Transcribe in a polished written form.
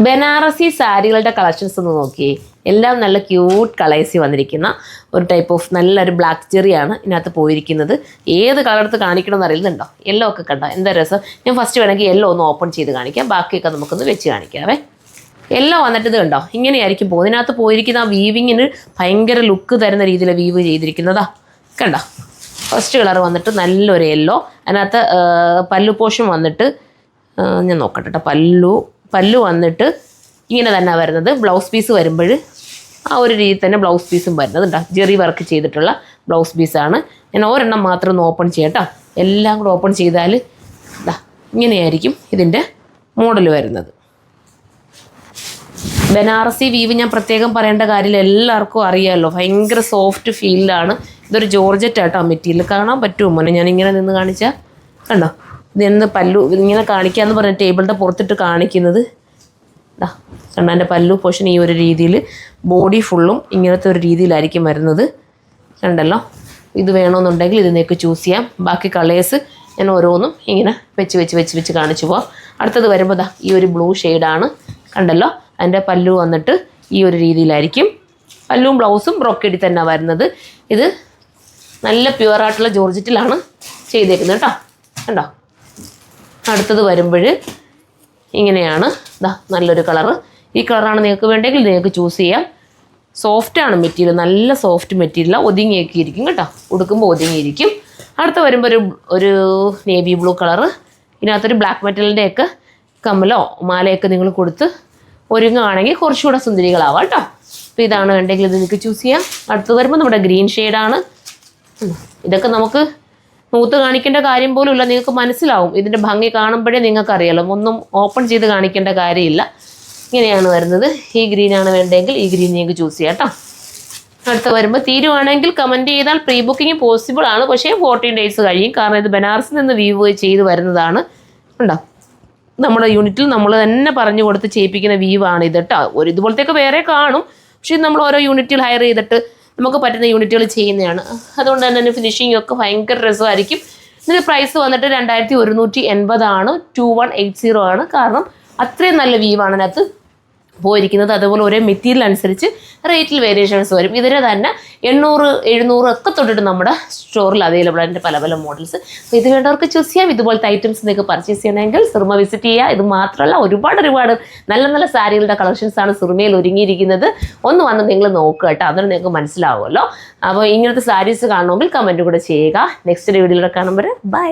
Banarasi സാരികളുടെ collections ഒന്ന് നോക്കിയേ. എല്ലാം നല്ല ക്യൂട്ട് കളേഴ്സിൽ വന്നിരിക്കുന്ന ഒരു ടൈപ്പ് ഓഫ് നല്ലൊരു ബ്ലാക്ക് ചെറിയാണ് ഇതിനകത്ത് പോയിരിക്കുന്നത്. ഏത് കളർ എടുത്ത് കാണിക്കണമെന്ന് അറിയുന്നുണ്ടോ? യെല്ലോ ഒക്കെ കണ്ടോ എന്താ രസം. ഞാൻ ഫസ്റ്റ് വേണമെങ്കിൽ യെല്ലോ ഒന്ന് ഓപ്പൺ ചെയ്ത് കാണിക്കാം, ബാക്കിയൊക്കെ നമുക്കൊന്ന് വെച്ച് കാണിക്കാവേ. യെല്ലോ വന്നിട്ട് ഇത് കണ്ടോ ഇങ്ങനെയായിരിക്കും പോകും. ഇതിനകത്ത് പോയിരിക്കുന്ന ആ വീവിങ്ങിന് ഭയങ്കര ലുക്ക് തരുന്ന രീതിയിൽ വീവ് ചെയ്തിരിക്കുന്നതാ കണ്ടോ. ഫസ്റ്റ് കളർ വന്നിട്ട് നല്ലൊരു യെല്ലോ. അതിനകത്ത് പല്ലു പോർഷൻ വന്നിട്ട് ഞാൻ നോക്കട്ടെ കേട്ടോ. പല്ലു വന്നിട്ട് ഇങ്ങനെ തന്നെ വരുന്നത്. ബ്ലൗസ് പീസ് വരുമ്പോൾ ആ ഒരു രീതിയിൽ തന്നെ ബ്ലൗസ് പീസും വരുന്നത് കേട്ടോ. ജെറി വർക്ക് ചെയ്തിട്ടുള്ള ബ്ലൗസ് പീസാണ്. ഞാൻ ഒരെണ്ണം മാത്രം ഒന്ന് ഓപ്പൺ ചെയ്യാം കേട്ടോ. എല്ലാം കൂടെ ഓപ്പൺ ചെയ്താൽ ഇങ്ങനെയായിരിക്കും ഇതിൻ്റെ മോഡൽ വരുന്നത്. ബനാറസി വീവ് ഞാൻ പ്രത്യേകം പറയേണ്ട കാര്യമില്ല, എല്ലാവർക്കും അറിയാമല്ലോ. ഭയങ്കര സോഫ്റ്റ് ഫീലിലാണ്. ഇതൊരു ജോർജറ്റ് ആട്ടോ മെറ്റീരിയൽ. കാണാൻ പറ്റുമോ മോനെ? ഞാനിങ്ങനെ നിന്ന് കാണിച്ചാൽ കണ്ടോ. ഇതെന്ന് പല്ലു ഇങ്ങനെ കാണിക്കാമെന്ന് പറഞ്ഞ ടേബിളിൻ്റെ പുറത്തിട്ട് കാണിക്കുന്നത് കണ്ടോ. എൻ്റെ പല്ലു പോർഷൻ ഈ ഒരു രീതിയിൽ, ബോഡി ഫുള്ളും ഇങ്ങനത്തെ ഒരു രീതിയിലായിരിക്കും വരുന്നത് കണ്ടല്ലോ. ഇത് വേണമെന്നുണ്ടെങ്കിൽ ഇതിനേക്ക് ചൂസ് ചെയ്യാം. ബാക്കി കളേഴ്സ് ഞാൻ ഓരോന്നും ഇങ്ങനെ വെച്ച് കാണിച്ചു പോവാം. അടുത്തത് വരുമ്പോൾ ഈ ഒരു ബ്ലൂ ഷെയ്ഡാണ് കണ്ടല്ലോ. അതിൻ്റെ പല്ലു വന്നിട്ട് ഈ ഒരു രീതിയിലായിരിക്കും. പല്ലുവും ബ്ലൗസും ബ്രോക്കേഡിൽ തന്നെ വരുന്നത്. ഇത് നല്ല പ്യുവറായിട്ടുള്ള ജോർജറ്റിലാണ് ചെയ്തേക്കുന്നത് കേട്ടോ കണ്ടോ. അടുത്തത് വരുമ്പോൾ ഇങ്ങനെയാണ് നല്ലൊരു കളറ്. ഈ കളറാണ് നിങ്ങൾക്ക് വേണ്ടെങ്കിൽ നിങ്ങൾക്ക് ചൂസ് ചെയ്യാം. സോഫ്റ്റാണ് മെറ്റീരിയൽ, നല്ല സോഫ്റ്റ് മെറ്റീരിയലാണ്. ഒതുങ്ങിയൊക്കെ ഇരിക്കും കേട്ടോ, ഉടുക്കുമ്പോൾ ഒതുങ്ങിയിരിക്കും. അടുത്ത് വരുമ്പോൾ ഒരു നേവി ബ്ലൂ കളറ്. ഇതിനകത്തൊരു ബ്ലാക്ക് മെറ്റലിൻ്റെയൊക്കെ കമ്മലോ മാലയൊക്കെ നിങ്ങൾ കൊടുത്ത് ഒരുങ്ങുകയാണെങ്കിൽ കുറച്ചുകൂടെ സുന്ദരികളാവാം കേട്ടോ. അപ്പോൾ ഇതാണ് വേണ്ടെങ്കിൽ ഇത് നിങ്ങൾക്ക് ചൂസ് ചെയ്യാം. അടുത്ത് വരുമ്പോൾ നമ്മുടെ ഗ്രീൻ ഷെയ്ഡാണ്. ഇതൊക്കെ നമുക്ക് മൂത്ത് കാണിക്കേണ്ട കാര്യം പോലും ഇല്ല, നിങ്ങൾക്ക് മനസ്സിലാവും. ഇതിൻ്റെ ഭംഗി കാണുമ്പോഴേ നിങ്ങൾക്ക് അറിയാലോ, ഒന്നും ഓപ്പൺ ചെയ്ത് കാണിക്കേണ്ട കാര്യമില്ല. ഇങ്ങനെയാണ് വരുന്നത്. ഈ ഗ്രീനാണ് വേണ്ടെങ്കിൽ ഈ ഗ്രീൻ നിങ്ങൾക്ക് ചൂസ് ചെയ്യാം കേട്ടോ. അടുത്ത് വരുമ്പോൾ തീരുവാണെങ്കിൽ കമൻറ്റ് ചെയ്താൽ പ്രീ ബുക്കിംഗ് പോസിബിൾ ആണ്, പക്ഷേ 14 days കഴിയും. കാരണം ഇത് ബനാറസിൽ നിന്ന് വീവ് ചെയ്ത് വരുന്നതാണ്. ഉണ്ടോ, നമ്മുടെ യൂണിറ്റിൽ നമ്മൾ തന്നെ പറഞ്ഞു കൊടുത്ത് ചെയ്യിപ്പിക്കുന്ന വീവാണ് ഇത് കേട്ടോ. ഒരു ഇതുപോലത്തെയൊക്കെ വേറെ കാണും, പക്ഷേ നമ്മൾ ഓരോ യൂണിറ്റിൽ ഹയർ ചെയ്തിട്ട് നമുക്ക് പറ്റുന്ന യൂണിറ്റുകൾ ചെയ്യുന്നതാണ്. അതുകൊണ്ട് തന്നെ ഫിനിഷിംഗ് ഒക്കെ ഭയങ്കര രസമായിരിക്കും. ഇതിൻ്റെ പ്രൈസ് വന്നിട്ട് 2180 ആണ്. 2180 ആണ്. കാരണം അത്രയും നല്ല വീവാണ് അതിനകത്ത് പോയിരിക്കുന്നത്. അതുപോലെ ഒരേ മെറ്റീരിയൽ അനുസരിച്ച് റേറ്റിൽ വേരിയേഷൻസ് വരും. ഇതിന് തന്നെ 800 700 ഒക്കെ തൊട്ടിട്ട് നമ്മുടെ സ്റ്റോറിൽ അവൈലബിൾ ആണ് പല പല മോഡൽസ്. അപ്പോൾ ഇത് വേണ്ടവർക്ക് ചൂസ് ചെയ്യാം. ഇതുപോലത്തെ ഐറ്റംസ് നിങ്ങൾക്ക് പർച്ചേസ് ചെയ്യണമെങ്കിൽ സിർമ വിസിറ്റ് ചെയ്യുക. ഇത് മാത്രമല്ല ഒരുപാട് നല്ല നല്ല സാരികളുടെ കളക്ഷൻസാണ് സിർമയിൽ ഒരുങ്ങിയിരിക്കുന്നത്. ഒന്ന് വന്ന് നിങ്ങൾ നോക്കുക കേട്ടോ, അതൊന്നും നിങ്ങൾക്ക് മനസ്സിലാവുമല്ലോ. അപ്പോൾ ഇങ്ങനത്തെ സാരീസ് കാണണമെങ്കിൽ കമൻറ്റ് കൂടെ ചെയ്യുക. നെക്സ്റ്റ് വീഡിയോയിലൂടെ കാണുമ്പോൾ ബൈ.